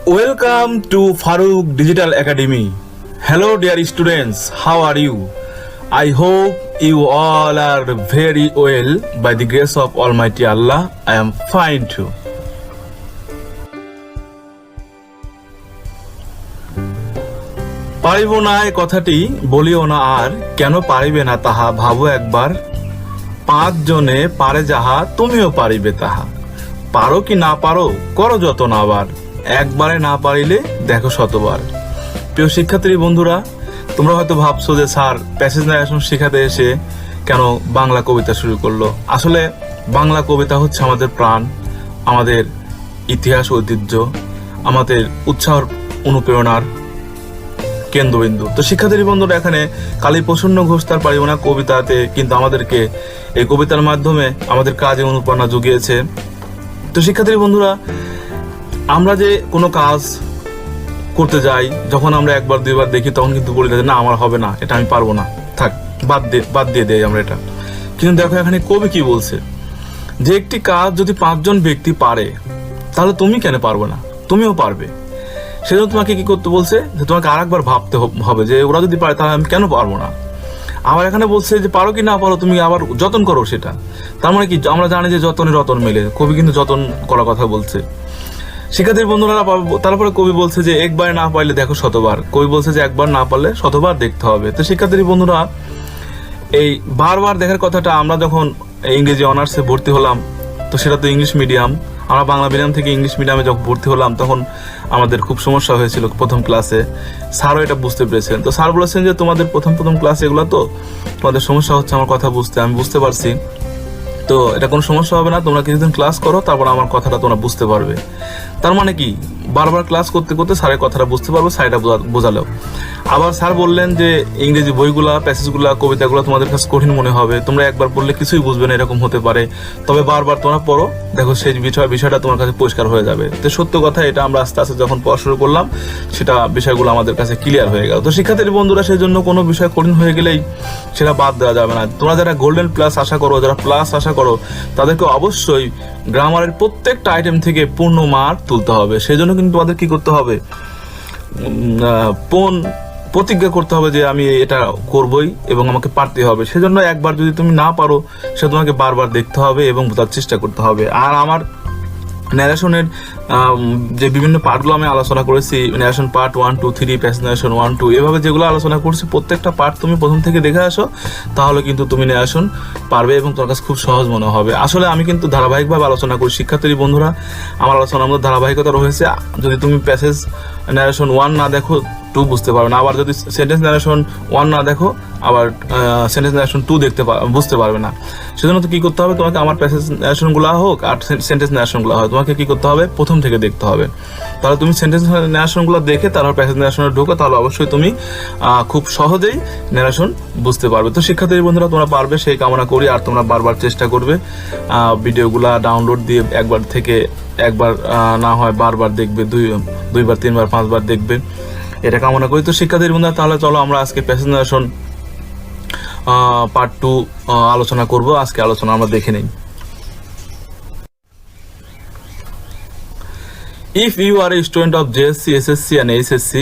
Welcome to Farooq Digital Academy. Hello dear students, how are you? I hope you all are very well. By the grace of Almighty Allah, I am fine too. পারিব না এই কথাটি বলিও না আর, কেন পারিবে না তাহা ভাবো একবার। 5 জনে পারে যাহা তুমিও পারিবে তাহা, পারো কি না পারো করো যতন আবার, একবারে না পারিলে দেখো শতবার। প্রিয় শিক্ষার্থী বন্ধুরা, তোমরা হয়তো ভাবছো যে স্যার প্যাসেজ নারেশন শেখাতে এসে কেন বাংলা কবিতা শুরু করলো। আসলে বাংলা কবিতা হচ্ছে আমাদের প্রাণ, আমাদের ইতিহাস ঐতিহ্য, আমাদের উৎসাহ অনুপ্রেরণার কেন্দ্রবিন্দু। তো শিক্ষার্থী বন্ধুরা, এখানে কালী প্রসন্ন ঘোষ তার পারিব না কবিতাতে কিন্তু আমাদেরকে এই কবিতার মাধ্যমে আমাদের কাজে অনুপ্রেরণা জুগিয়েছে। তো শিক্ষার্থী বন্ধুরা, আমরা যে কোনো কাজ করতে যাই, যখন আমরা একবার দুইবার দেখি তখন কিন্তু বলি না আমার হবে না, এটা আমি পারবো না, থাক বাদ দিয়ে দেয় আমরা এটা। কিন্তু দেখো এখানে কবি কি বলছে, যে একটি কাজ যদি 5 জন ব্যক্তি পারে তাহলে তুমি কেন পারবে না, তুমিও পারবে। সেজন্য তোমাকে কি করতে বলছে, যে তোমাকে আরেকবার ভাবতে হবে যে ওরা যদি পারে তাহলে আমি কেন পারবো না। আবার এখানে বলছে যে পারো কি না পারো তুমি আবার যতন করো সেটা। তার মানে কি, আমরা জানি যে যতনে রতন মেলে, কবি কিন্তু যতন করার কথা বলছে। শিক্ষার্থী বন্ধুরা, তারপরে কবি বলছে যে একবার না পারলে দেখো শতবার। কবি বলছে যে একবার না পারলে শতবার দেখতে হবে। তো শিক্ষার্থী বন্ধুরা, এই বারবার দেখার কথাটা আমরা যখন ইংরেজি অনার্সে ভর্তি হলাম, তো সেটা তো ইংলিশ মিডিয়াম, আমরা বাংলা মিডিয়াম থেকে ইংলিশ মিডিয়ামে যখন ভর্তি হলাম তখন আমাদের খুব সমস্যা হয়েছিল প্রথম ক্লাসে। স্যারও এটা বুঝতে পেরেছেন। তো স্যার বলেছেন যে তোমাদের প্রথম ক্লাস এগুলো, তো তোমাদের সমস্যা হচ্ছে আমার কথা বুঝতে, আমি বুঝতে পারছি। তো এটা কোনো সমস্যা হবে না, তোমরা কিছুদিন ক্লাস করো, তারপর আমার কথাটা তোমরা বুঝতে পারবে। তার মানে কি, বারবার ক্লাস করতে করতে স্যারের কথাটা বুঝতে পারবো, স্যারটা বোঝালেও। আবার স্যার বললেন যে ইংরেজি বইগুলা, প্যাসেজগুলা, কবিতাগুলো তোমাদের কাছে কঠিন মনে হবে, তোমরা একবার পড়লে কিছুই বুঝবে না, এরকম হতে পারে। তবে বারবার তোমরা পড়ো, দেখো সেই বিষয়টা তোমার কাছে পরিষ্কার হয়ে যাবে। তো সত্য কথা, এটা আমরা আস্তে আস্তে যখন পড়া শুরু করলাম, সেটা বিষয়গুলো আমাদের কাছে ক্লিয়ার হয়ে গেল। তো শিক্ষার্থী বন্ধুরা, সেই জন্য কোনো বিষয় কঠিন হয়ে গেলেই সেটা বাদ দেওয়া যাবে না। তোমরা যারা গোল্ডেন প্লাস আশা করো, যারা প্লাস আশা করো, তাদেরকে অবশ্যই গ্রামারের প্রত্যেকটা আইটেম থেকে পূর্ণ মার্ক তুলতে হবে। সেই জন্য কিন্তু তোমাদের কি করতে হবে, প্রতিজ্ঞা করতে হবে যে আমি এটা করবই এবং আমাকে পারতে হবে। সেজন্য একবার যদি তুমি না পারো, সে তোমাকে বারবার দেখতে হবে এবং বোঝার চেষ্টা করতে হবে। আর আমার ন্যারেশনের যে বিভিন্ন পার্টগুলো আমি আলোচনা করেছি, ন্যারেশন পার্ট 1, 2, 3, প্যাসেজ ন্যারেশন 1, 2, এভাবে যেগুলো আলোচনা করছি, প্রত্যেকটা পার্ট তুমি প্রথম থেকে দেখে আসো, তাহলে কিন্তু তুমি ন্যারেশন পারবে এবং তোমার কাছে খুব সহজ মনে হবে। আসলে আমি কিন্তু ধারাবাহিকভাবে আলোচনা করি শিক্ষার্থী বন্ধুরা, আমার আলোচনার মধ্যে ধারাবাহিকতা রয়েছে। যদি তুমি প্যাসেজ ন্যারেশন 1 না দেখো, 2 বুঝতে পারবে না। আবার যদি সেন্টেন্স ন্যারেশন 1 না দেখো, আবার সেন্টেন্স ন্যারেশন 2 বুঝতে পারবে না। সেজন্য তো কি করতে হবে, তোমাকে আমার প্যাসেজ ন্যারেশনগুলো হোক আর সেন্টেন্স ন্যারেশনগুলো হোক, তোমাকে কি করতে হবে, প্রথম থেকে দেখতে হবে। তাহলে তুমি সেন্টেন্স ন্যারেশনগুলো দেখে তারপর প্যাসেজ ন্যারেশনে ঢোকো, তাহলে অবশ্যই তুমি খুব সহজেই ন্যারেশন বুঝতে পারবে। তো শিক্ষার্থী বন্ধুরা, তোমরা পারবে সেই কামনা করি। আর তোমরা বারবার চেষ্টা করবে, ভিডিওগুলা ডাউনলোড দিয়ে একবার না হয় বারবার দেখবে, দুইবার 3বার 5বার দেখবে, এটা কামনা করি। তো শিক্ষার্থী বন্ধুরা, তাহলে চলো আমরা আজকে প্যাসেজ ন্যারেশন পার্ট 2 আলোচনা করব। আজকে আলোচনা আমরা দেখে নেই। If you are a student of JSC, SSC and HSC,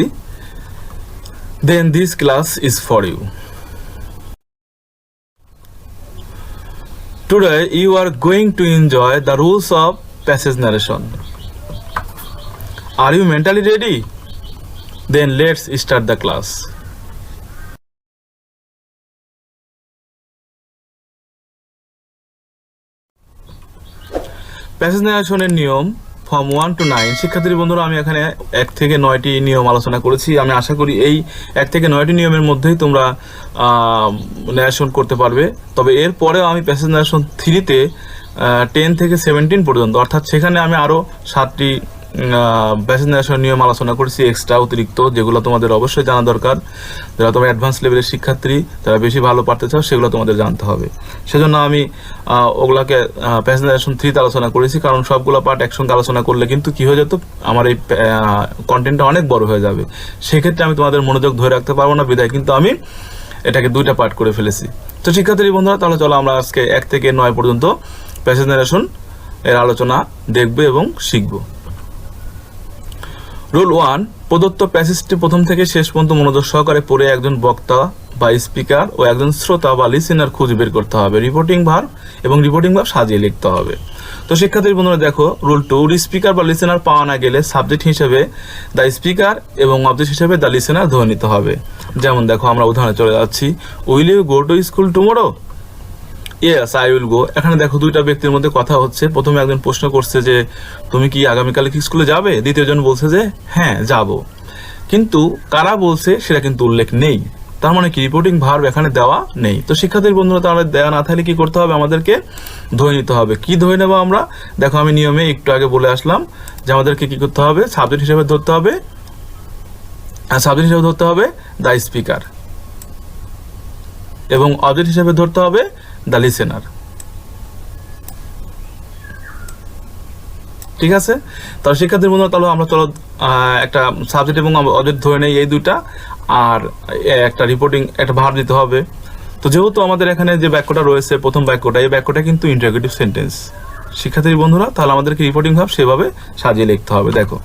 then this class is for you. Today you are going to enjoy the rules of passage narration. Are you mentally ready? Then let's start the class. Passage ন্যারেশনের নিয়ম form 1 to 9। শিক্ষার্থী বন্ধুরা, আমি এখানে 1 থেকে 9টি নিয়ম আলোচনা করেছি। আমি আশা করি এই 1 থেকে 9টি নিয়মের মধ্যেই তোমরা ন্যারেশন করতে পারবে। তবে এরপরেও আমি প্যাসেজ ন্যারেশন 3-তে 10 থেকে 17 পর্যন্ত, অর্থাৎ সেখানে আমি আরও 7টি প্যাসেজ ন্যারেশন নিয়ম আলোচনা করেছি এক্সট্রা, অতিরিক্ত, যেগুলো তোমাদের অবশ্যই জানা দরকার। যারা তোমরা অ্যাডভান্স লেভেলের শিক্ষার্থী, যারা বেশি ভালো পারতে চাও, সেগুলো তোমাদের জানতে হবে। সেজন্য আমি ওগুলাকে প্যাসেজ ন্যারেশন 3তে আলোচনা করেছি, কারণ সবগুলো পার্ট একসঙ্গে আলোচনা করলে কিন্তু কি হয়ে যেত, আমার এই কন্টেন্টটা অনেক বড় হয়ে যাবে। সেক্ষেত্রে আমি তোমাদের মনোযোগ ধরে রাখতে পারবো না, বিধায় কিন্তু আমি এটাকে 2টা পার্ট করে ফেলেছি। তো শিক্ষার্থী বন্ধুরা, তাহলে চলো আমরা আজকে 1 থেকে 9 পর্যন্ত প্যাসেজ ন্যারেশন এর আলোচনা দেখব এবং শিখব। রুল 1, প্রদত্ত প্যাসেজটি প্রথম থেকে শেষ পর্যন্ত মনোযোগ সহকারে পড়ে একজন বক্তা বা স্পিকার ও একজন শ্রোতা বা লিসেনার খুঁজে বের করতে হবে। রিপোর্টিং ভার্ব এবং রিপোর্টিং ভার্ব সাজিয়ে লিখতে হবে। তো শিক্ষার্থী বন্ধুরা দেখো, রুল 2, স্পিকার বা লিসেনার পাওয়া না গেলে সাবজেক্ট হিসেবে দ্য স্পিকার এবং অবজেক্ট হিসেবে দ্য লিসেনার ধরে নিতে হবে। যেমন দেখো, আমরা উদাহরণে চলে যাচ্ছি। Will you go to school tomorrow? Yes I will go. এখানে দেখো দুইটা ব্যক্তির মধ্যে কথা হচ্ছে। প্রথমে একজন প্রশ্ন করছে যে তুমি কি আগামীকালে কি স্কুলে যাবে? দ্বিতীয়জন বলছে যে হ্যাঁ যাব, কিন্তু কারা বলছে সেটা কিন্তু উল্লেখ নেই। তার মানে কি রিপোর্টিং ভার্ব এখানে দেওয়া নেই। তো শিক্ষার্থীর বন্ধুরা, তাহলে দেওয়া না থাকলে কি করতে হবে? আমাদেরকে ধরে নিতে হবে। কি ধরে নেবো আমরা? দেখো, আমি নিয়মে একটু আগে বলে আসলাম যে আমাদেরকে কি করতে হবে? সাবজেক্ট হিসেবে ধরতে হবে, সাবজেক্ট হিসেবে ধরতে হবে দ্য স্পিকার এবং অবজেক্ট হিসেবে ধরতে হবে দ্য লিসেনার। ঠিক আছে? তাহলে শিক্ষার্থীর বন্ধুরা, তাহলে আমরা একটা সাবজেক্ট এবং অবজেক্ট ধরে নেই, এই দুইটা, আর একটা রিপোর্টিং একটা ভার্ব দিতে হবে। তো যেহেতু আমাদের এখানে যে বাক্যটা রয়েছে, প্রথম বাক্যটা, এই বাক্যটা কিন্তু ইন্টারোগেটিভ সেন্টেন্স শিক্ষার্থীর বন্ধুরা, তাহলে আমাদেরকে রিপোর্টিং ভার্ব সেভাবে সাজিয়ে লিখতে হবে। দেখো,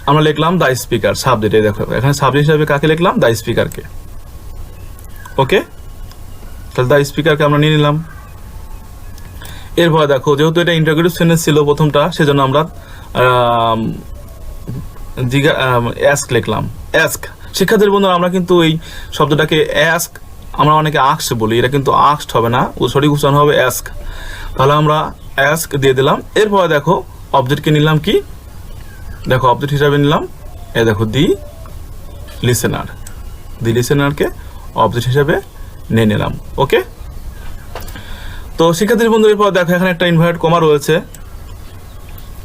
আমরা লিখলাম দ্য স্পিকার সাবজেক্টে। দেখো এখানে সাবজেক্ট হিসাবে কাকে লিখলাম? দ্য স্পিকারকে। ওকে, তাহলে দ্য স্পিকারকে আমরা নিয়ে নিলাম। এরপর দেখো, যেহেতু এটা ইন্টারোগেটিভ সেন্টেন্স ছিল প্রথমটা, সেজন্য আমরা অ্যাস্ক লিখলাম। অ্যাস্ক। শিক্ষার্থীর বন্ধুরা, আমরা কিন্তু এই শব্দটাকে অ্যাস্ক, আমরা অনেকে আস্ক বলি, এটা কিন্তু আস্কড হবে না, সঠিক উচ্চারণ হবে অ্যাস্ক। তাহলে আমরা অ্যাস্ক দিয়ে দিলাম। এরপর দেখো, অবজেক্টকে নিলাম কি? দেখো, অবজেক্ট হিসাবে নিলাম দেখো দি লিসেনার। দি লিসেনারকে অবজেক্ট হিসাবে নিয়ে নিলাম। ওকে, তো শিক্ষার্থীর বন্ধু, এরপর দেখো এখানে একটা ইনভার্টেড কমা রয়েছে।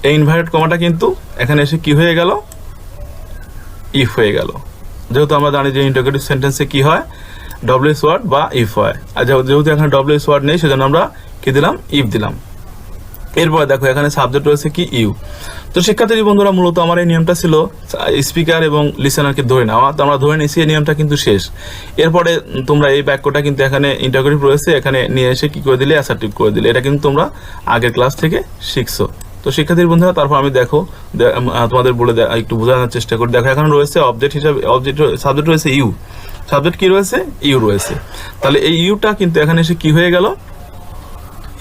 এই ইনভার্টেড কমাটা কিন্তু এখানে এসে কি হয়ে গেল? ইফ হয়ে গেল। যেহেতু আমরা জানি যে ইন্টারোগেটিভ সেন্টেন্সে কি হয়? ডব্লিউএস ওয়ার্ড বা ইফ হয়। আর যেহেতু এখানে ডব্লিউএস ওয়ার্ড নেই, সেজন্য আমরা কি দিলাম? ইফ দিলাম। এরপর দেখো, এখানে সাবজেক্ট রয়েছে কি? ইউ। তো শিক্ষার্থী বন্ধুরা, মূলত আমার এই নিয়মটা ছিল স্পিকার এবং লিসেনারকে ধরে নেওয়া। তো আমরা ধরে নিয়েছি, এই নিয়মটা কিন্তু শেষ। এরপরে তোমরা এই বাক্যটা কিন্তু এখানে ইন্টারোগেটিভ রয়েছে, এখানে নিয়ে এসে কি করে দিলে? অ্যাসার্টিভ করে দিলে। এটা কিন্তু তোমরা আগের ক্লাস থেকে শিখছো। তো শিক্ষার্থীর বন্ধুরা, তারপর আমি দেখো তোমাদের বলে একটু বোঝানোর চেষ্টা করি। দেখো, এখানে রয়েছে অবজেক্ট হিসাবে, অবজেক্ট সাবজেক্ট রয়েছে ইউ। সাবজেক্ট কি রয়েছে? ইউ রয়েছে। তাহলে এই ইউটা কিন্তু এখানে এসে কি হয়ে গেল?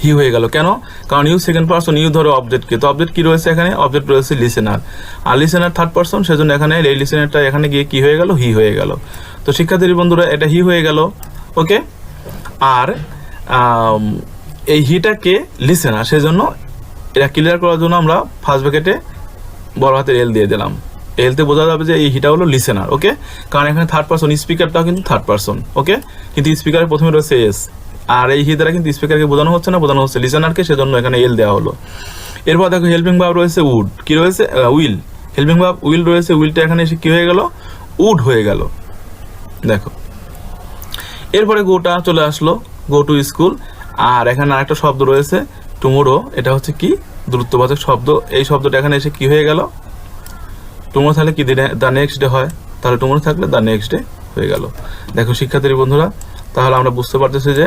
হি হয়ে গেল। কেন? কারণ ইউ সেকেন্ড পারসন, ইউ ধরো অবজেক্টকে। তো অবজেক্ট কি রয়েছে এখানে? অবজেক্ট রয়েছে লিসেনার, আর লিসেনার থার্ড পারসন, সেজন্য এখানে এই লিসেনারটা এখানে গিয়ে কি হয়ে গেল? হি হয়ে গেল। তো শিক্ষার্থী বন্ধুরা, এটা হি হয়ে গেল। ওকে, আর এই হিটাকে লিসেনার, সেজন্য এটা ক্লিয়ার করার জন্য আমরা ফার্স্ট ব্র্যাকেটে বড় হাতের এল দিয়ে দিলাম। এলতে বোঝা যাবে যে এই হিটা হলো লিসেনার। ওকে, কারণ এখানে থার্ড পারসন, স্পিকারটাও কিন্তু থার্ড পারসন। ওকে, কিন্তু স্পিকারের প্রথমে রয়েছে এস, আর এই হি দ্বারা কিন্তু স্পিকারকে বোঝানো হচ্ছে না, বোঝানো হচ্ছে লিসেনারকে, সেজন্য এখানে এল দেওয়া হলো। এরপর দেখো, হেল্পিং ভার্ব রয়েছে উড। কি রয়েছে? উইল। হেল্পিং ভার্ব উইল রয়েছে, উইলটা এখানে এসে কি হয়ে গেল? উড হয়ে গেল। দেখো, এরপরে গোটা চলে আসলো, গো টু স্কুল। আর এখানে আরেকটা শব্দ রয়েছে টুমোরো, এটা হচ্ছে কি? দ্রুতবাচক শব্দ। এই শব্দটা এখানে এসে কি হয়ে গেল? টুমোরো থাকলে কি দ্য নেক্সট ডে হয়, তাহলে টুমোরো থাকলে দ্য নেক্সট ডে হয়ে গেল। দেখো শিক্ষার্থী বন্ধুরা, তাহলে আমরা বুঝতে পারতেছি যে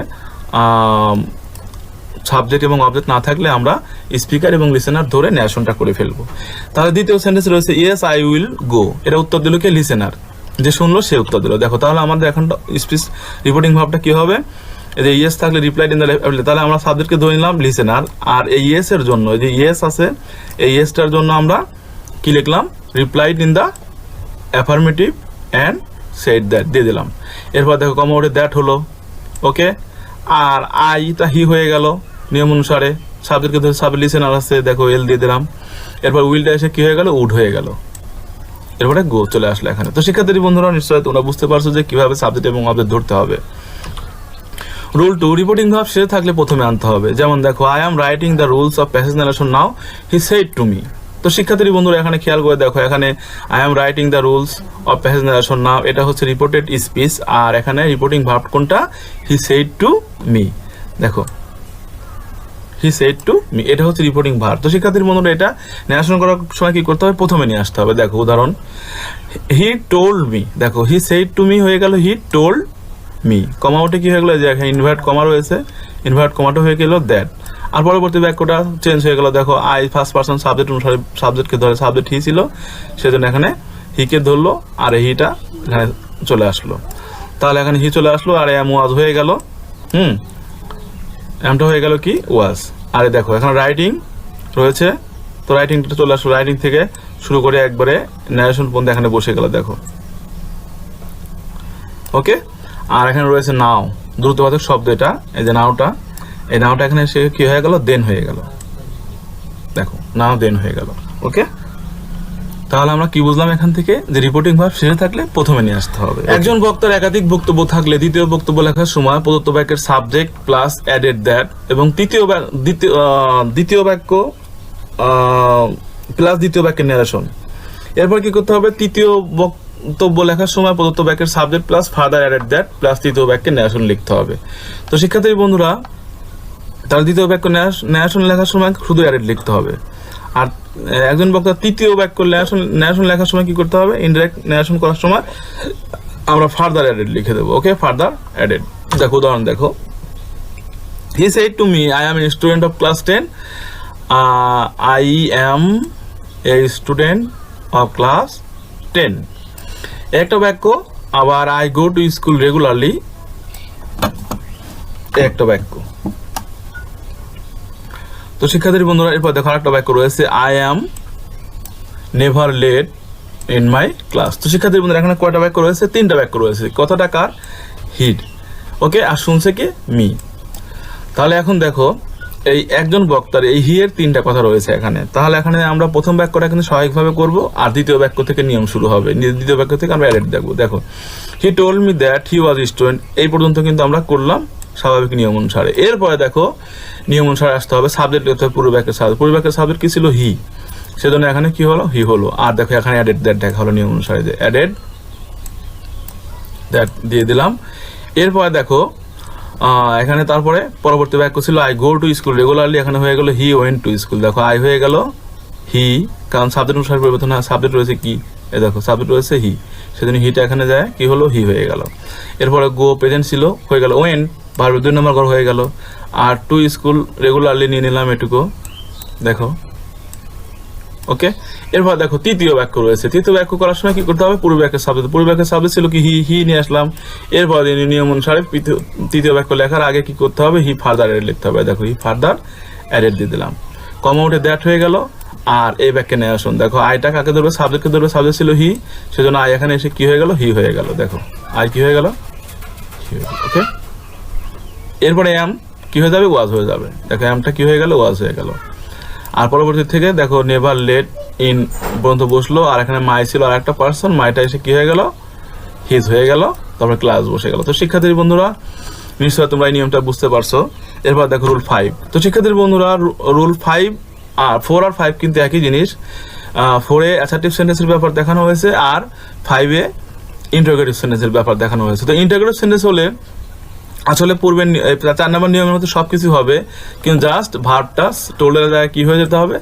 সাবজেক্ট এবং অবজেক্ট না থাকলে আমরা স্পিকার এবং লিসেনার ধরে ন্যারেশনটা করে ফেলবো। তাহলে দ্বিতীয় সেন্টেন্স রয়েছে ইয়েস আই উইল গো। এটা উত্তর দিল কে? লিসেনার। যে শুনলো সে উত্তর দিল। দেখো, তাহলে আমাদের এখন স্পিচ রিপোর্টিং ভাবটা কি হবে? এই যে ইয়েস থাকলে রিপ্লাইড ইন দ্য, তাহলে আমরা সাবজেক্টকে ধরে নিলাম লিসেনার, আর এই ইয়েস এর জন্য, এই যে ইয়েস আছে, এই ইয়েসটার জন্য আমরা কি লিখলাম? Replied in the affirmative and said that দিয়ে দিলাম। এরপর দেখো, কমা ওঠে দ্যাট হলো। ওকে, আর আইটা হি হয়ে গেল নিয়ম অনুসারে। সাবজেক্টকে ধরে সাব লিসেনার আছে, দেখো এল দিয়ে দিলাম। এরপর উইলটা এসে কি হয়ে গেল? উড হয়ে গেল। এরপরে গো চলে আসলো এখানে। তো শিক্ষার্থী বন্ধুরা, নিশ্চয়ই তোমরা বুঝতে পারছো যে কিভাবে সাবজেক্ট এবং অবজেক্ট ধরতে হবে। রুল 2, রিপোর্টিং ভার্ব শেষে থাকলে প্রথমে আনতে হবে। যেমন দেখো, I am writing the rules of passage narration now, he said to me. তো শিক্ষার্থী বন্ধুরা, এখানে খেয়াল করে দেখো, এখানে I am writing the rules of passage narration now, এটা হচ্ছে রিপোর্টেড স্পিচ, আর এখানে রিপোর্টিং ভার্ব কোনটা? He said to me. দেখো, হি সেড টু মি, এটা হচ্ছে রিপোর্টিং ভার্ব। তো শিক্ষার্থীর বন্ধুরা, এটা ন্যারেশন করার সময় কি করতে হবে? প্রথমে নিয়ে আসতে হবে। দেখো উদাহরণ, হি টোল্ড মি। দেখো, হি সেড টু মি হয়ে গেল হি টোল্ড মি। কমা ওঠে কি হয়ে গেল? যে এখানে ইনভার্ট কমা রয়েছে, ইনভার্ট কমাটা হয়ে গেল দ্যাট। আর পরবর্তী বাক্যটা চেঞ্জ হয়ে গেল, দেখো আই ফার্স্ট পারসন সাবজেক্ট অনুসারে সাবজেক্টকে ধরে, সাবজেক্ট হি ছিল সেজন্য এখানে হিকে ধরলো আর হিটা এখানে চলে আসলো। তাহলে এখানে হি চলে আসলো আর এম ওয়াজ হয়ে গেল, এমটা হয়ে গেল কি ওয়াজ। আরে দেখো এখানে রাইটিং রয়েছে, তো রাইটিংটা চলে আসলো, রাইটিং থেকে শুরু করে একবারে ন্যারেশন পর্যন্ত এখানে বসে গেল দেখো। ওকে, আর এখানে রয়েছে নাও, দ্রুতবাচক শব্দ এটা, এই যে নাওটা, এই নাওটা এখানে এসে কি হয়ে গেল, দেন হয়ে গেল, দেখো নাও দেন হয়ে গেল। ওকে, তাহলে আমরা কি বুঝলাম এখান থেকে, যে রিপোর্টিং ভার্ব শেষে থাকলে প্রথমে নিয়ে আসতে হবে। একজন বক্তার একাধিক বক্তব্য থাকলে দ্বিতীয় বক্তব্য লেখার সময় প্রদত্ত বাক্যের সাবজেক্ট প্লাস অ্যাডেড দ্যাট এবং দ্বিতীয় বাক্য প্লাস দ্বিতীয় বাক্যের ন্যারেশন। এরপর কি করতে হবে, তৃতীয় বক্তব্য লেখার সময় প্রদত্ত বাক্যের subject plus further added that plus তৃতীয় বাক্যের ন্যারেশন লিখতে হবে। তো শিক্ষার্থী বন্ধুরা, তাহলে দ্বিতীয় বাক্য ন্যারেশন লেখার সময় শুধু অ্যাডেড লিখতে হবে। আর একজন বক্তা তৃতীয় বাক্য ন্যারেশন লেখার সময় কি করতে হবে, ইনডাইরেক্ট ন্যারেশন করার সময় আমরা ফার্দার অ্যাডেড লিখে দেবো। ওকে, ফার্দার অ্যাডেড। দেখো উদাহরণ দেখো, he said to me I M a student of class 10, I M a student of class 10। একটা বাক্য। আবার I go to school regularly, একটা বাক্য। তো শিক্ষার্থী বন্ধুরা, এরপর দেখো একটা বাক্য রয়েছে, I am never late in my class. তো শিক্ষার্থী বন্ধুরা, এখানে কয়টা বাক্য রয়েছে, তিনটা বাক্য রয়েছে। কথাটা কার, হিড। ওকে, আর শুনছে কি, মি। তাহলে এখন দেখো এই একজন বক্তার এই হি এর তিনটা কথা রয়েছে এখানে। তাহলে এখানে আমরা প্রথম বাক্যটা কিন্তু স্বাভাবিকভাবে করব, আর দ্বিতীয় বাক্য থেকে নিয়ম শুরু হবে, দ্বিতীয় বাক্য থেকে আমরা অ্যাডেড দেখবো। দেখো, he told me that he was student, এই পর্যন্ত কিন্তু আমরা করলাম স্বাভাবিক নিয়ম অনুসারে। এরপরে দেখো নিয়ম অনুসারে আসতে হবে, সাবজেক্ট লিখতে হবে পূর্ব বাক্যের সাবজেক্ট, পূর্ব বাক্যের সাবজেক্ট কি ছিল, হি, সেজন্য এখানে কি হলো, হি হলো। আর দেখো এখানে অ্যাডেড দ্যাট দেখা হলো নিয়ম অনুসারে, যে অ্যাডেড দ্যাট দিয়ে দিলাম। এরপরে দেখো এখানে তারপরে পরবর্তী বাক্য ছিল I go to school regularly, এখানে হয়ে গেল হি ওয়েন্ট টু স্কুল। দেখো আই হয়ে গেল হি, কারণ সাবজেক্ট অনুসারে পরিবর্তন হয়, সাবজেক্ট রয়েছে কি, এই দেখো সাবজেক্ট রয়েছে হি, সেজন্য হিটা এখানে যায় কি হলো, হি হয়ে গেল। এরপরে গো প্রেজেন্ট ছিল, হয়ে গেল ওয়েন্ট, ভার্বের 2 নম্বর ঘর হয়ে গেল। আর টু স্কুল রেগুলারলি নিয়ে নিলাম এটুকু, দেখো। ওকে, এরপর দেখো তৃতীয় বাক্য রয়েছে, তৃতীয় বাক্য করার সময় কি করতে হবে, পূর্ব বাক্যের সাবজেক্ট, পূর্ব বাক্যের সাবজেক্ট ছিল কি, হি নিয়ে আসলাম। এরপর নিয়ম অনুসারে তৃতীয় বাক্য লেখার আগে কি করতে হবে, হি ফার্দার অ্যাডেড লিখতে হবে। দেখো হি ফার্দার অ্যাডেড দিয়ে দিলাম, কমা উঠে দ্যাট হয়ে গেল। আর এই বাক্যে নেওয়া আসুন, দেখো আইটা কাকে ধরবে, সাবজেক্টকে ধরবে, সাবজেক্ট ছিল হি, সেজন্য আই এখানে এসে কি হয়ে গেল, হি হয়ে গেল। দেখো আই কি হয়ে গেল, ওকে। এরপরে এম কি হয়ে যাবে, ওয়াজ হয়ে যাবে। দেখো এমটা কি হয়ে গেল, ওয়াজ হয়ে গেল। আর পরবর্তী থেকে দেখো নেভার লেট ইন পর্যন্ত বসলো, আর এখানে মাই ছিল আর একটা পার্সন, মাইটা এসে কি হয়ে গেল, হিজ হয়ে গেল, তারপরে ক্লাস বসে গেল। তো শিক্ষার্থী বন্ধুরা, নিশ্চয় তোমরা এই নিয়মটা বুঝতে পারছো। এরপর দেখো রুল 5। তো শিক্ষার্থী বন্ধুরা, রুল 5 আর 4 আর 5 কিন্তু একই জিনিস। 4-এ অ্যাসার্টিভ সেন্টেন্সের ব্যাপার দেখানো হয়েছে, আর 5-এ ইন্টারোগেটিভ সেন্টেন্সের ব্যাপার দেখানো হয়েছে। তো ইন্টারোগেটিভ সেন্টেন্স হলে আসলে পূর্বের 4 নম্বর নিয়মের মতো সবকিছু হবে, কিন্তু জাস্ট ভার্বটা টোলের জায়গায় কি হয়ে যেতে হবে,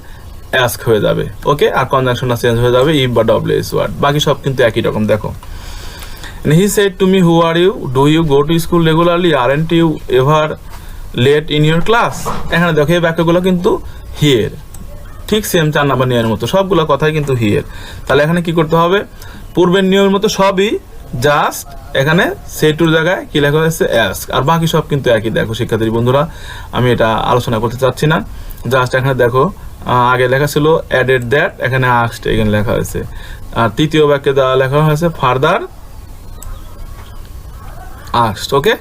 অ্যাস্ক হয়ে যাবে। ওকে, আর কনজাংশনটা চেঞ্জ হয়ে যাবে, ইফ বা ডব্লিউএস ওয়ার্ড, বাকি সব কিন্তু একই রকম। দেখো, he said to me who are you, do you go to school regularly, aren't you ever late in your class. এখানে দেখো এই বাক্যগুলো কিন্তু হিয়ের, ঠিক সেম 4 নম্বর নিয়মের মতো সবগুলো কথাই কিন্তু হিয়ের। তাহলে এখানে কি করতে হবে, পূর্বের নিয়মের মতো সবই, জাস্ট এখানে সেটুর জায়গায় কি লেখা হয়েছে, অ্যাস্ক, আর বাকি সব কিন্তু একই। দেখো শিক্ষার্থী বন্ধুরা, আমি এটা আলোচনা করতে চাচ্ছি না, জাস্ট এখানে দেখো আগে লেখা ছিল অ্যাডেড দ্যাট, এখানে আস্কড এখানে লেখা হয়েছে। আর তৃতীয় বাক্যে দেওয়া লেখা হয়েছে ফার্দার আস্কড। ওকে,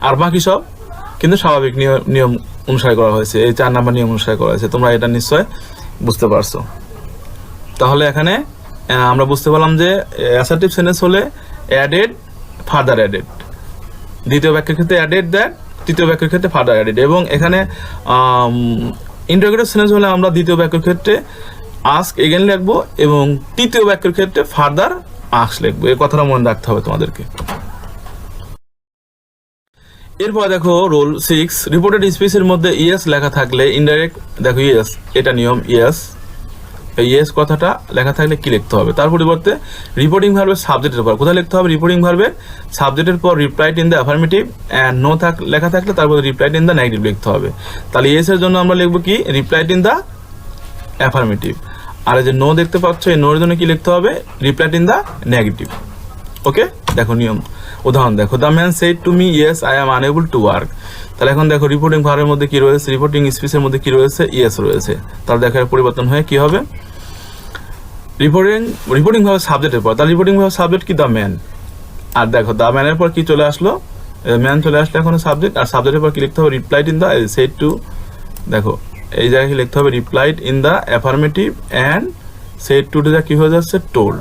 আর বাকি সব কিন্তু স্বাভাবিক নিয়ম অনুসারে করা হয়েছে, এই 4 নম্বর নিয়ম অনুসারে করা হয়েছে। তোমরা এটা নিশ্চয় বুঝতে পারছো। তাহলে এখানে আমরা বুঝতে পারলাম যে অ্যাসার্টিভ সেন্টেন্স হলে অ্যাডেড ফার্দার অ্যাডেড, দ্বিতীয় বাক্যের ক্ষেত্রে অ্যাডেড দ্যাট, তৃতীয় বাক্যের ক্ষেত্রে ফার্দার অ্যাডেড, এবং এখানে ইন্টারোগেটিভ সেন্টেন্স হলে আমরা দ্বিতীয় বাক্যের ক্ষেত্রে আস্ক এগেন লিখবো, এবং তৃতীয় বাক্যের ক্ষেত্রে ফার্দার আস্ক লিখবো। এই কথাটা মনে রাখতে হবে তোমাদেরকে। এরপর দেখো রুল 6, রিপোর্টেড স্পিচের মধ্যে ইয়েস লেখা থাকলে ইনডাইরেক্ট, দেখো ইয়েস, এটা নিয়ম, ইয়েস এই ইয়েস কথাটা লেখা থাকলে কি লিখতে হবে, তার পরিবর্তে রিপোর্টিং ভার্বের সাবজেক্টের পর কোথায় লিখতে হবে, রিপোর্টিং ভার্বের সাবজেক্টের পর replied in the affirmative and no লেখা থাকলে তারপর রিপ্লাইড ইন দ্য নেগেটিভ লিখতে হবে। তাহলে ইয়েস এর জন্য আমরা লিখবো কি, রিপ্লাইড ইন দ্য অ্যাফার্মেটিভ। আর এই যে নো দেখতে পাচ্ছ, এই নোর জন্য কি লিখতে হবে, রিপ্লাইড ইন দ্য নেগেটিভ। ওকে, দেখো নিয়ম, উদাহরণ দেখো, the man said to me yes I am unable to work. তাহলে এখন দেখো রিপোর্টিং ভার্বের মধ্যে কি রয়েছে, রিপোর্টিং স্পিচের মধ্যে কি রয়েছে, ইয়েস রয়েছে। তাহলে দেখো পরিবর্তন হয়ে কি হবে, রিপোর্টিং ভার্বের সাবজেক্টের পর, তাহলে রিপোর্টিং ভার্বের সাবজেক্ট কি, দ্য ম্যান। আর দেখো দ্য ম্যানের পর কি চলে আসলো, ম্যান চলে আসলো এখন সাবজেক্ট, আর সাবজেক্টের পর কি লিখতে হবে, replied in the said to, দেখো এই জায়গায় কি লিখতে হবে, replied in the affirmative and said to যা কি হয়ে যাচ্ছে, টোল্ড।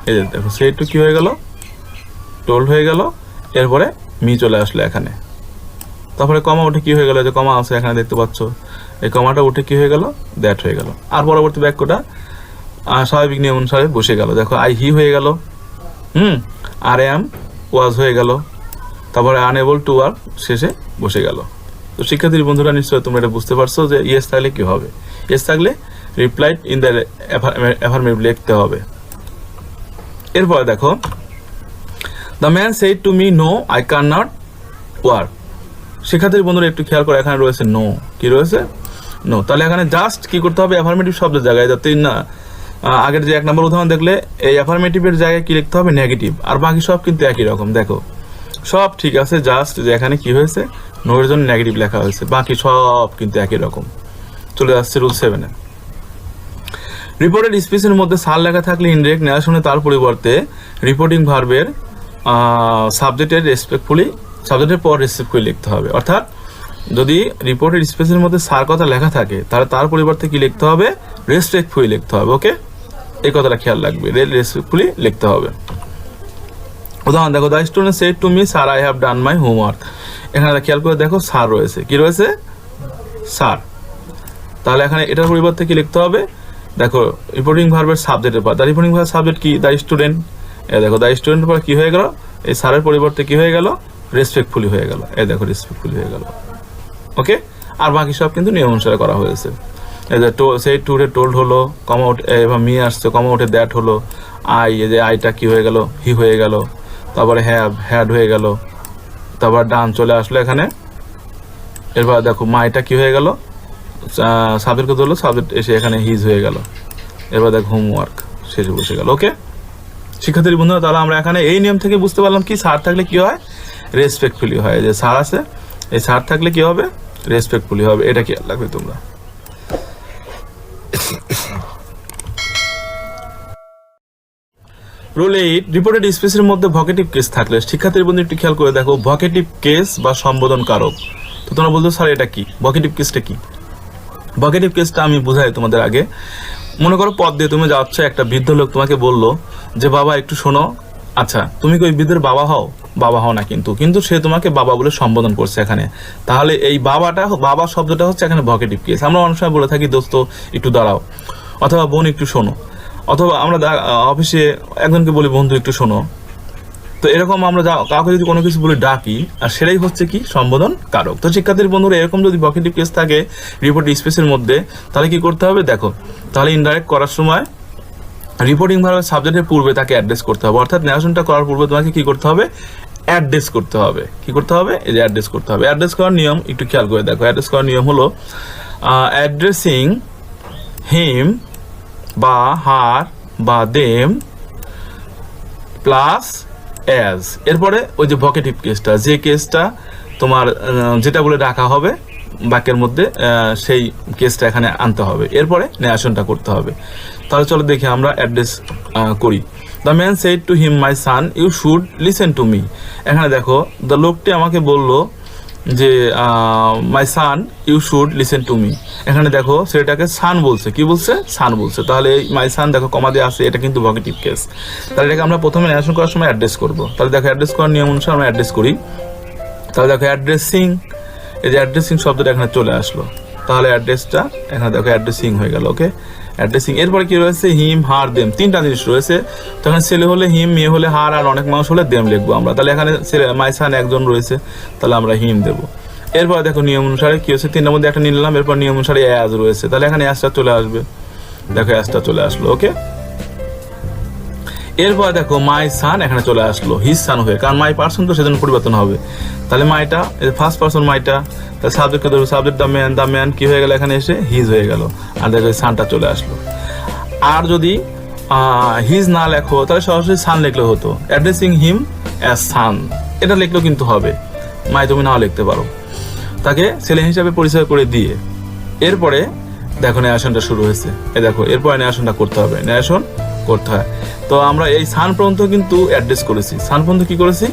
এই যে দেখো সেড টু কি হয়ে গেল, টোল্ড হয়ে গেল। এরপরে মি চলে আসলো এখানে, তারপরে কমা উঠে কি হয়ে গেল, যে কমা আছে এখানে দেখতে পাচ্ছ, এই কমাটা উঠে কি হয়ে গেল, দ্যাট হয়ে গেল। আর পরবর্তী বাক্যটা স্বাভাবিক নিয়ম অনুসারে বসে গেল, দেখো আই হি হয়ে গেল, আর এম ওয়াজ হয়ে গেল, তারপরে আনএবল টু ওয়ার্ক শেষে বসে গেল। তো শিক্ষার্থী বন্ধুরা নিশ্চয়ই তোমরা এটা বুঝতে পারছো যে ইয়েস থাকলে কি হবে, ইয়েস থাকলে রিপ্লাইড ইন দ্য অ্যাফার্মেটিভ লিখতে হবে। এরপরে দেখো, the man said to me no I can not work. শিক্ষার্থী বন্ধুরা একটু খেয়াল করে, এখানে রয়েছে নো, কি রয়েছে, নো। তাহলে এখানে জাস্ট কি করতে হবে, অ্যাফার্মেটিভ শব্দের জায়গায়, যাতে না আগের যে 1 নম্বর উদাহরণ দেখলে এই অ্যাফার্মেটিভের জায়গায় কি লিখতে হবে, নেগেটিভ। আর বাকি সব কিন্তু একই রকম, দেখো সব ঠিক আছে, জাস্ট যে এখানে কি হয়েছে, নো এর জন্য নেগেটিভ লেখা হয়েছে, বাকি সব কিন্তু একই রকম। চলে যাচ্ছে রুল 7 এ, রিপোর্টেড স্পিচের মধ্যে সার লেখা থাকলে ইনডিরেক্ট নেগেশনে তার পরিবর্তে রিপোর্টিং ভার্বের সাবজেক্টের সাবজেক্টের পর রেসপেক্টফুলি লিখতে হবে। অর্থাৎ যদি রিপোর্টেড স্পিচের মধ্যে সার কথা লেখা থাকে, তাহলে তার পরিবর্তে কি লিখতে হবে, রেসপেক্টফুলি লিখতে হবে। ওকে, এই কথাটা খেয়াল রাখবে, রেসপেক্টফুলি লিখতে হবে। উদাহরণ দেখো, the student shed to me sir I have done my homework. এখানে খেয়াল করে দেখো স্যার রয়েছে, কি রয়েছে, স্যার। তাহলে এখানে এটার পরিবর্তে কি লিখতে হবে, দেখো রিপোর্টিং ভার্বের সাবজেক্টের পর, দ্য রিপোর্টিং ভার্বের সাবজেক্ট কি, দ্য স্টুডেন্ট। দেখো দ্য স্টুডেন্টের পর কি হয়ে গেল, এই স্যারের পরিবর্তে কি হয়ে গেল, রেসপেক্টফুলি হয়ে গেল। এই দেখো রেসপেক্টফুলি হয়ে গেল। ওকে, আর বাকি সব কিন্তু নিয়ম অনুসারে করা হয়েছে। এই যে সেই টুরে টোল্ড হলো, কমা উঠে এবার মি আসছে, কমা উঠে দ্যাট হলো, আই, এই যে আইটা কি হয়ে গেল, হি হয়ে গেল, তারপরে হ্যাভ, হ্যাড হয়ে গেল, তারপর ডান চলে আসলো এখানে। এরপর দেখো মাইটা কি হয়ে গেল, সাবজেক্টকে ধরলো, সাবজেক্ট এসে এখানে হিজ হয়ে গেল। এবার দেখো হোমওয়ার্ক শেষে বসে গেল। ওকে শিক্ষার্থী বন্ধুরা, তাহলে আমরা এখানে এই নিয়ম থেকে বুঝতে পারলাম কি, সার থাকলে কি হয়, রেসপেক্টফুলি হয়। যে সার আছে, এই সার থাকলে কি হবে, রেসপেক্টফুলি হবে। এটা খেয়াল রাখবে তোমরা। রুল 8, রিপোর্টেড স্পিচের মধ্যে ভকেটিভ কেস থাকলে, শিক্ষার্থীর বন্ধু একটু খেয়াল করে দেখো, ভকেটিভ কেস বা সম্বোধন কারক। তো তোমরা বলছো স্যার এটা কি, ভকেটিভ কেসটা কি? ভকেটিভ কেসটা আমি বুঝাই তোমাদের আগে। মনে করো পথ দিয়ে তুমি যাচ্ছ, একটা বৃদ্ধ লোক তোমাকে বললো যে বাবা একটু শোনো। আচ্ছা, তুমি কি ওই বৃদ্ধের বাবা হও? বাবা হও না, কিন্তু সে তোমাকে বাবা বলে সম্বোধন করছে এখানে। তাহলে এই বাবা শব্দটা হচ্ছে এখানে ভকেটিভ কেস। আমরা অনেক সময় বলে থাকি দোস্ত একটু দাঁড়াও, অথবা বোন একটু শোনো, অথবা আমরা অফিসে একজনকে বলি বন্ধু একটু শোনো। তো এরকম আমরা কাউকে যদি কোনো কিছু বলে ডাকি, আর সেটাই হচ্ছে কি, সম্বোধন কারক। তো শিক্ষার্থীর বন্ধুরা এরকম যদি ভকেটিভ কেস থাকে রিপোর্টিং স্পেসের মধ্যে, তাহলে কি করতে হবে দেখো, তাহলে ইনডাইরেক্ট করার সময় রিপোর্টিং ভার্বের সাবজেক্টের পূর্বে তাকে অ্যাড্রেস করতে হবে। অর্থাৎ নেগেশনটা করার পূর্বে তোমাকে কি করতে হবে, অ্যাড্রেস করতে হবে। কি করতে হবে, এই যে অ্যাড্রেস করতে হবে। অ্যাড্রেস করার নিয়ম একটু খেয়াল করে দেখো। অ্যাড্রেস করার নিয়ম হলো অ্যাড্রেসিং হিম বা হার বা দেম প্লাস অ্যাজ। এরপরে ওই যে ভকেটিভ কেসটা, যে কেসটা তোমার যেটা বলে ডাকা হবে বাক্যের মধ্যে, সেই কেসটা এখানে আনতে হবে। এরপরে নেগেশনটা করতে হবে। তাহলে চলো দেখি আমরা অ্যাড্রেস করি। The man said to him my son you should listen to me. এখানে দেখো দ্য লোকটি আমাকে বললো যে my son you should listen to me. এখানে দেখো সেটাকে সান বলছে, কি বলছে, সান বলছে। তাহলে এই মাই সান দেখো কমা দিয়ে আসে, এটা কিন্তু ভকেটিভ কেস। তাহলে এটাকে আমরা প্রথমে নেগেশন করার সময় অ্যাড্রেস করবো। তাহলে দেখো অ্যাড্রেস করার নিয়ম অনুসারে আমরা অ্যাড্রেস করি। তাহলে দেখো অ্যাড্রেসিং, এই যে অ্যাড্রেসিং শব্দটা এখানে চলে আসলো। তাহলে অ্যাড্রেসটা এখানে দেখো অ্যাড্রেসিং হয়ে গেল। ওকে, অ্যাড্রেসিং। এরপরে কি রয়েছে, হিম হার দেম, তিনটা জিনিস রয়েছে। তখন ছেলে হলে হিম, মেয়ে হলে হার, আর অনেক মানুষ হলে দেম লিখবো আমরা। তাহলে এখানে ছেলে মাই সান একজন রয়েছে, তাহলে আমরা হিম দেবো। এরপরে দেখো নিয়ম অনুসারে কি হচ্ছে, তিনটার মধ্যে একটা নিলাম। এরপর নিয়ম অনুসারে অ্যাজ রয়েছে, তাহলে এখানে অ্যাজটা চলে আসবে। দেখো অ্যাসটা চলে আসলো। ওকে, এরপর দেখো মাই সান এখানে চলে আসলো হিজ সান হয়ে, কারণ মাই পার্সন তো সেজন্য পরিবর্তন হবে। তাহলে মাইটা ফার্স্ট পার্সন মাইটা, তাহলে সাবজেক্টকে ধরো, সাবজেক্ট দ্য ম্যান কি হয়ে গেল এখানে এসে হিজ হয়ে গেল, আর দেখো সানটা চলে আসলো। আর যদি হিজ না লেখো তাহলে সরাসরি সান লিখলে হতো, অ্যাড্রেসিং হিম অ্যাজ সান, এটা লিখলেও কিন্তু হবে। মাই তুমি নাও লিখতে পারো, তাকে ছেলে হিসাবে পরিচয় করে দিয়ে। এরপরে দেখো ন্যারেশনটা শুরু হয়েছে, দেখো এরপরে ন্যারেশনটা করতে হবে, ন্যারেশন করতে হয়। তো আমরা এই সান পর্যন্ত কিন্তু অ্যাড্রেস করেছি, সান পর্যন্ত কি করেছি,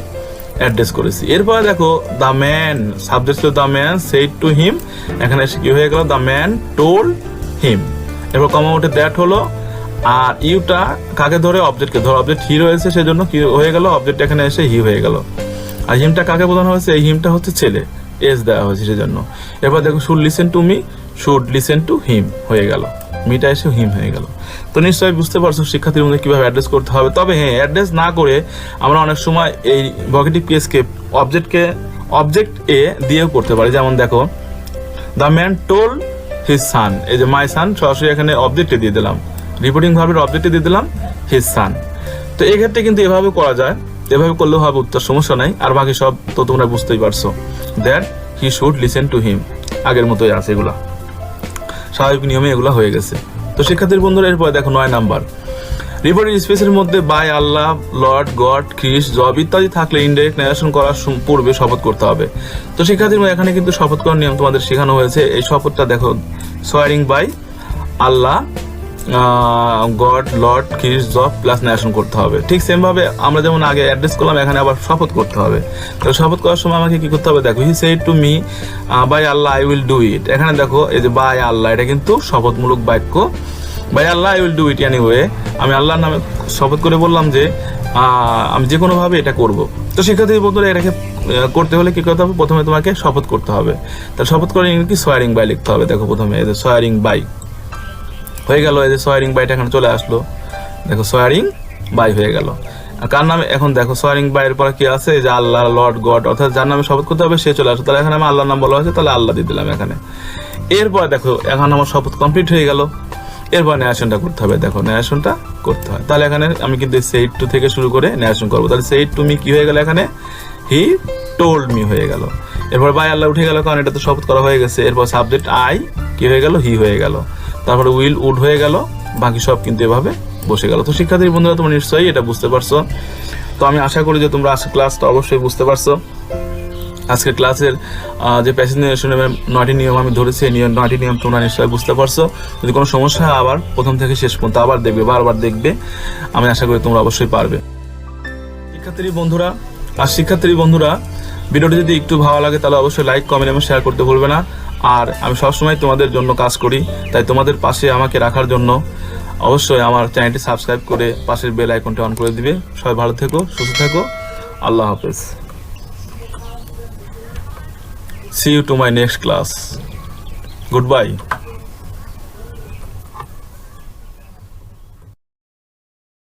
অ্যাড্রেস করেছি। এরপরে দেখো দ্য ম্যান, সাবজেক্ট ছিল দ্য ম্যান সেড টু হিম, এখানে এসে কি হয়ে গেল, দ্য ম্যান টোল্ড হিম। এরপর কমা উঠে দ্যাট হলো, আর ইউটা কাকে ধরে, অবজেক্টকে ধরে, অবজেক্ট হি রয়েছে সেজন্য কি হয়ে গেল, অবজেক্ট এখানে এসে হি হয়ে গেল। আর হিমটা কাকে বোঝানো হয়েছে, এই হিমটা হচ্ছে ছেলে, এস দেওয়া হয়েছে সেজন্য। এরপর দেখো should listen to me, should listen to him হয়ে গেল, মিটা এসে হিম হয়ে গেল। তো নিশ্চয়ই বুঝতে পারছো শিক্ষার্থীর মধ্যে কিভাবে অ্যাড্রেস করতে হবে। তবে হ্যাঁ, অ্যাড্রেস না করে আমরা অনেক সময় এই ভোকেটিভ কেসকে অবজেক্ট এ দিয়েও করতে পারি। যেমন দেখো the man told his son, এই যে মাই সান সরাসরি এখানে অবজেক্টে দিয়ে দিলাম, রিপোর্টিং ভার্বের অবজেক্টে দিয়ে দিলাম হিজ সান। তো এই ক্ষেত্রে কিন্তু এভাবে করা যায়, এভাবে করলেও হবে, উত্তর সমস্যা নাই। আর বাকি সব তো তোমরা বুঝতেই পারছো, that he should listen to him আগের মতোই আছে, এগুলা স্বাভাবিক নিয়মে এগুলা হয়ে গেছে। তো শিক্ষার্থীর বন্ধুরা এরপরে দেখো 9 নাম্বার, রিপোর্টেড স্পেসের মধ্যে বাই আল্লাহ, লর্ড, গড, খ্রিস্ট, জব ইত্যাদি থাকলে ইনডাইরেক্ট ন্যারেশন করার পূর্বে শপথ করতে হবে। তো শিক্ষার্থীর এখানে কিন্তু শপথ করার নিয়ম তোমাদের শেখানো হয়েছে। এই শপথটা দেখো, swearing by Allah, God, lord, খ্রিস্ট, জব প্লাস ন্যারেশন করতে হবে। ঠিক সেম ভাবে আমরা যেমন আগে অ্যাড্রেস করলাম, এখানে আবার শপথ করতে হবে। তাহলে শপথ করার সময় আমাকে কি করতে হবে, দেখো he said to me by Allah I will do it. এখানে দেখো এই যে বাই আল্লাহ, এটা কিন্তু শপথমূলক বাক্য, by Allah I will do it anyway, আমি আল্লাহর নামে শপথ করে বললাম যে আমি যে কোনোভাবে এটা করব। তো শিক্ষার্থী বন্ধুরা এটাকে করতে হলে কি করতে হবে, প্রথমে তোমাকে শপথ করতে হবে। তাহলে শপথ করে কি সোয়ারিং বাই লিখতে হবে। দেখো প্রথমে এই যে সোয়ারিং বাই হয়ে গেল, এই যে সোয়ারিং বাইটা এখানে চলে আসলো, দেখো সোয়ারিং বাই হয়ে গেল। আর কার নামে, এখন দেখো সোয়ারিং বাইয়ের পরে কি আছে, যে আল্লাহ, লর্ড, গড, অর্থাৎ যার নামে শপথ করতে হবে সে চলে আসলো। তাহলে এখানে আমি আল্লাহর নাম বলা হয়েছে, তাহলে আল্লাহ দিয়ে দিলাম এখানে। এরপরে দেখো এখন আমার শপথ কমপ্লিট হয়ে গেল, এরপর ন্যারেশনটা করতে হবে। দেখো ন্যারেশনটা করতে হয়, তাহলে এখানে আমি কিন্তু সেইড টু থেকে শুরু করে ন্যারেশন করবো। তাহলে সেইড টু মি কি হয়ে গেল, এখানে হি টোল্ড মি হয়ে গেল। এরপর বাই আল্লাহ উঠে গেল, কারণ এটা তো শপথ করা হয়ে গেছে। এরপর সাবজেক্ট আই কি হয়ে গেল, হি হয়ে গেল। তারপরে উইল, উড হয়ে গেল, বাকি সব কিন্তু এভাবে বসে গেল। তো শিক্ষার্থী বন্ধুরা তোমরা নিশ্চয়ই এটা বুঝতে পারছো। তো আমি আশা করি যে তোমরা আজকের ক্লাসটা অবশ্যই বুঝতে পারছো। আজকের ক্লাসের যে প্যাসেজ নিউশনের 9টি নিয়ম আমি ধরেছি, এই 9টি নিয়ম তোমরা নিশ্চয়ই বুঝতে পারছো। যদি কোনো সমস্যা হয় আবার প্রথম থেকে শেষ পর্যন্ত আবার দেখবে, বারবার দেখবে, আমি আশা করি তোমরা অবশ্যই পারবে। শিক্ষার্থী বন্ধুরা ভিডিওটি যদি একটু ভালো লাগে তাহলে অবশ্যই লাইক, কমেন্ট এবং শেয়ার করতে ভুলবে না। আর আমি সবসময় তোমাদের জন্য কাজ করি, তাই তোমাদের পাশে আমাকে রাখার জন্য অবশ্যই আমার চ্যানেলটি সাবস্ক্রাইব করে পাশের বেল আইকনটি অন করে দিবে। সবাই ভালো থেকো, সুস্থ থেকো, আল্লাহ হাফেজ। See you to my next class. Goodbye.